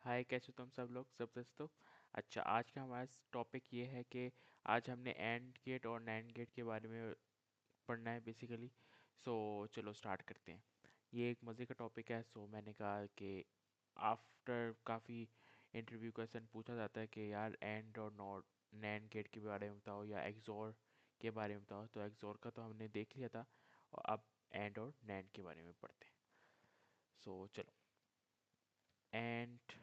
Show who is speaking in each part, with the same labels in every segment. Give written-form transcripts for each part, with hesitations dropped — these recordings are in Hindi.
Speaker 1: हाय, कैसे हो तुम सब लोग जबरदस्त हो। अच्छा, आज का हमारा टॉपिक ये है कि आज हमने एंड गेट और नैंड गेट के बारे में पढ़ना है बेसिकली। सो चलो स्टार्ट करते हैं। ये एक मज़े का टॉपिक है। सो मैंने कहा कि आफ्टर काफ़ी इंटरव्यू क्वेश्चन पूछा जाता है कि यार एंड और नॉट नैंड गेट के बारे में बताओ या एक्सोर के बारे में बताओ। तो एक्सोर का तो हमने देख लिया था और अब एंड और नैंड के बारे में पढ़ते हैं। सो चलो, एंड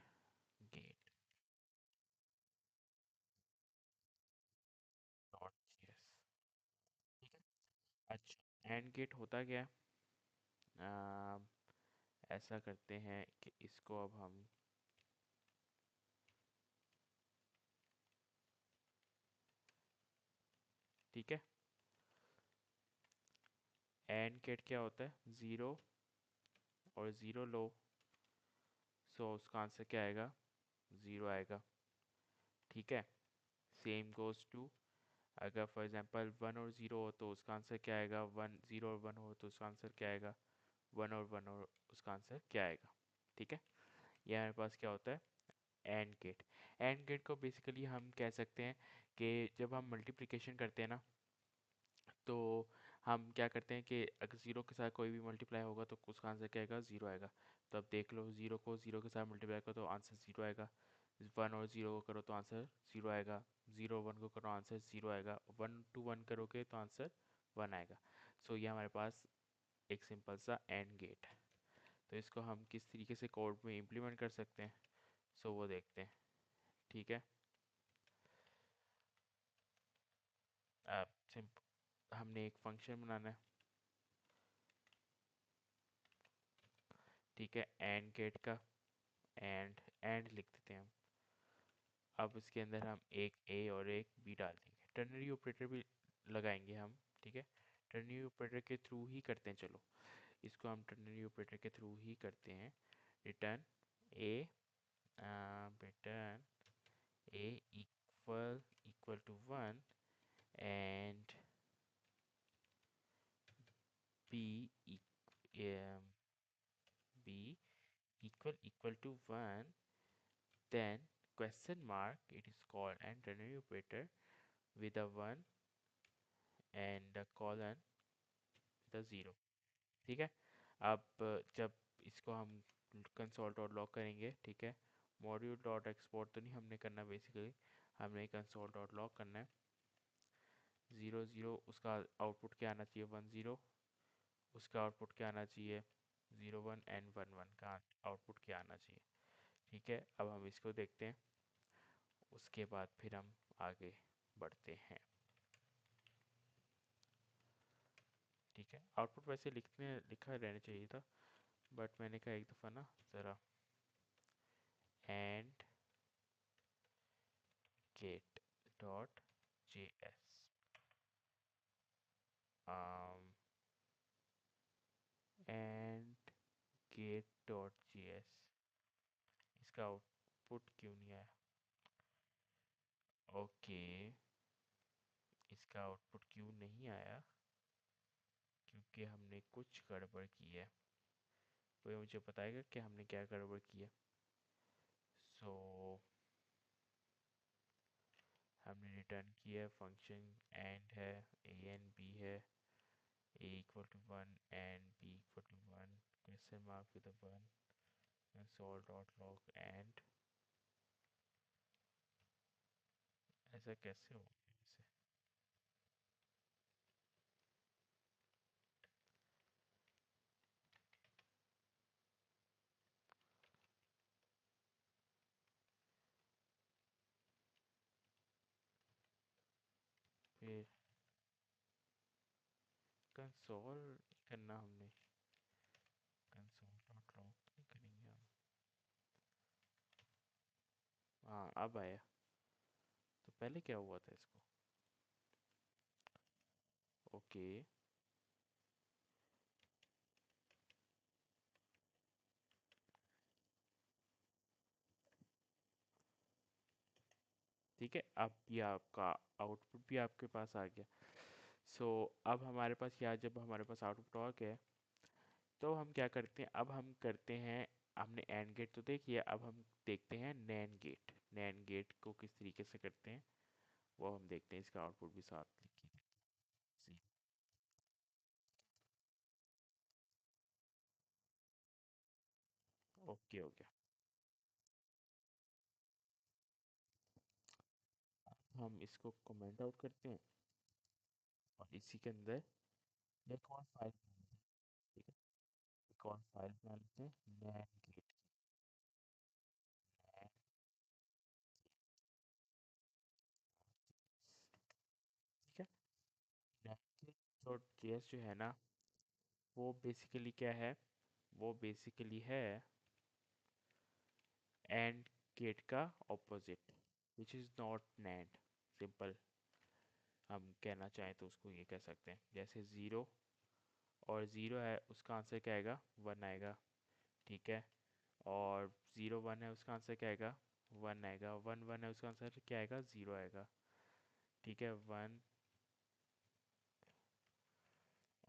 Speaker 1: गेट नॉट, यस, ठीक है। अच्छा, एंड गेट होता क्या है? अम, ऐसा करते हैं कि इसको अब हम, ठीक है, एंड गेट क्या होता है? ज़ीरो और ज़ीरो लो। सो उसका आंसर क्या आएगा? ज़ीरो आएगा, ठीक है। सेम गोज़ टू, अगर फॉर एग्जांपल वन और ज़ीरो हो तो उसका आंसर क्या आएगा? वन, ज़ीरो और वन हो तो उसका आंसर क्या आएगा? वन और वन हो उसका आंसर क्या आएगा? ठीक है। ये हमारे पास क्या होता है? AND gate. एंड गेट को बेसिकली हम कह सकते हैं कि जब हम मल्टीप्लिकेशन करते हैं ना, तो हम क्या करते हैं कि अगर ज़ीरो के साथ कोई भी मल्टीप्लाई होगा तो उसका आंसर क्या आएगा? ज़ीरो आएगा। तो अब देख लो, ज़ीरो को ज़ीरो के साथ मल्टीप्लाई करो तो आंसर ज़ीरो आएगा। वन और ज़ीरो को करो तो आंसर ज़ीरो आएगा। ज़ीरो वन को करो आंसर ज़ीरो आएगा। वन टू वन करोगे तो आंसर वन आएगा। सो ये हमारे पास एक सिंपल सा एंड गेट है। तो इसको हम किस तरीके से कोड में इम्प्लीमेंट कर सकते हैं, सो वो देखते हैं, ठीक है। अब हमने एक फंक्शन बनाना है, ठीक है, एंड गेट का। एंड लिख देते हैं हम। अब इसके अंदर हम एक ए और एक बी डाल देंगे। टर्नरी ऑपरेटर भी लगाएंगे हम, ठीक है। टर्नरी ऑपरेटर के थ्रू ही करते हैं, चलो इसको हम टर्नरी ऑपरेटर के थ्रू ही करते हैं। Return a, return a equal equal to one and b b equal equal to 1, then question mark, it is called an ternary operator with a 1 and a colon with a 0, ठीक है। अब जब इसको हम कंसोल डॉट लॉग करेंगे, ठीक है, मॉड्यूल डॉट एक्सपोर्ट तो नहीं हमने करना, बेसिकली हमने कंसोल डॉट लॉग करना है। ज़ीरो ज़ीरो उसका आउटपुट क्या आना चाहिए? One zero. उसका आउटपुट क्या आना चाहिए? Zero one and one one का आउटपुट क्या आना चाहिए, ठीक है। अब हम इसको देखते हैं, उसके बाद फिर हम आगे बढ़ते हैं, ठीक है। आउटपुट वैसे लिखा रहना चाहिए था, बट मैंने कहा एक दफ़ा ना ज़रा AND gate dot J S, AND gate dot J S, इसका आउटपुट क्यों नहीं आया? ओके, इसका आउटपुट क्यों नहीं आया? क्योंकि हमने कुछ गड़बड़ की है। कोई मुझे बताएगा कि हमने क्या गड़बड़ की है? सो हमने रिटर्न किया है फंक्शन एंड है, ए एंड बी है, a equal to 1 and b equal to 1, question mark with a 1, and solve dot log and ऐसा कैसे हो इसे? फिर कंसोल करना हमने, कंसोल डॉट लॉग नहीं करेंगे हम। हाँ, अब आया। तो पहले क्या हुआ था इसको? ओके, ठीक है। अब ये आपका आउटपुट भी आपके पास आ गया। सो अब हमारे पास क्या, जब हमारे पास आउटपुट आ गया, तो हम क्या करते हैं? अब हम करते हैं हमने एंड गेट तो देख लिया, अब हम देखते हैं नैन गेट। नैन गेट को किस तरीके से करते हैं वो हम देखते हैं, इसका आउटपुट भी साथ लिखिए। ओके हो गया। हम इसको कमेंट आउट करते हैं और इसी के अंदर एक और फाइल बना लेते हैं, ठीक है। एक और फाइल बना लेते हैं नैन गेट, ठीक है। नैन गेट डॉट जेएस जो है ना, वो बेसिकली क्या है, वो बेसिकली है एंड गेट का opposite, which is not NAND. Simple हम कहना चाहें तो उसको ये कह सकते हैं, जैसे ज़ीरो और ज़ीरो है उसका आंसर क्या आएगा, वन आएगा, ठीक है। और ज़ीरो वन है उसका आंसर क्या आएगा, वन आएगा। वन वन है उसका आंसर क्या आएगा, ज़ीरो आएगा, ठीक है। वन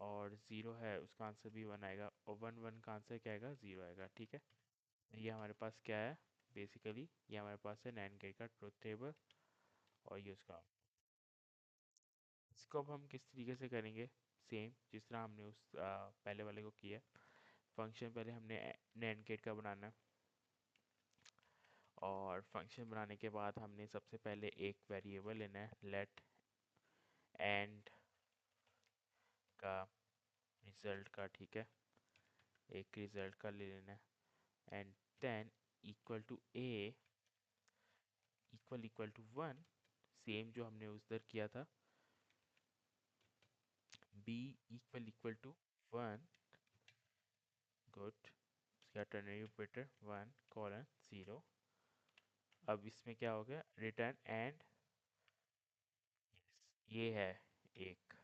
Speaker 1: और ज़ीरो है उसका आंसर भी वन आएगा, और वन वन का आंसर क्या आएगा, ज़ीरो आएगा, ठीक है। ये हमारे पास क्या है, बेसिकली ये हमारे पास है नैन गेट का ट्रुथ टेबल, और ये उसका। इसको अब हम किस तरीके से करेंगे, सेम जिस तरह हमने उस पहले वाले को किया। फंक्शन पहले हमने नैन गेट का बनाना है, और फंक्शन बनाने के बाद हमने सबसे पहले एक वेरिएबल लेना है लेट एंड का रिजल्ट का, ठीक है। एक रिजल्ट का ले लेना है, and then equal to a equal equal to one, same जो हमने उस दर किया था। B equal to one, good, इसका ternary operator one colon zero. अब इसमें क्या हो गया, रिटर्न एंड, ये है एक,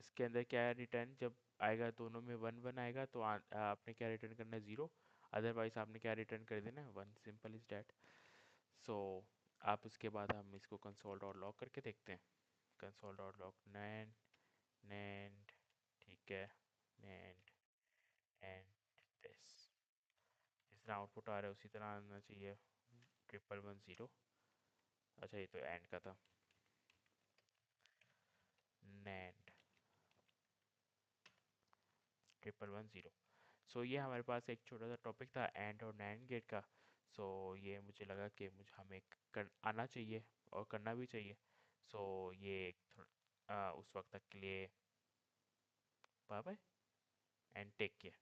Speaker 1: इसके अंदर क्या है रिटर्न, जब आएगा दोनों में वन वन आएगा तो आपने क्या रिटर्न करना है, ज़ीरो। अदरवाइज आपने क्या रिटर्न कर देना है, वन, सिंपल इज डैट। सो आप उसके बाद हम इसको कंसोल डॉट लॉग करके देखते हैं। Console dot log NAND NAND, ठीक है, नैंड एंड दिस, जिस तरह आउटपुट आ रहा है उसी तरह आना चाहिए, ट्रिपल वन ज़ीरो। अच्छा ये तो एंड का था, नैंड ट्रिपल वन ज़ीरो। सो ये हमारे पास एक छोटा सा टॉपिक था एंड और नैंड गेट का। सो ये मुझे लगा कि मुझे हमें आना चाहिए और करना भी चाहिए। सो ये उस वक्त तक के लिए bye bye and take care.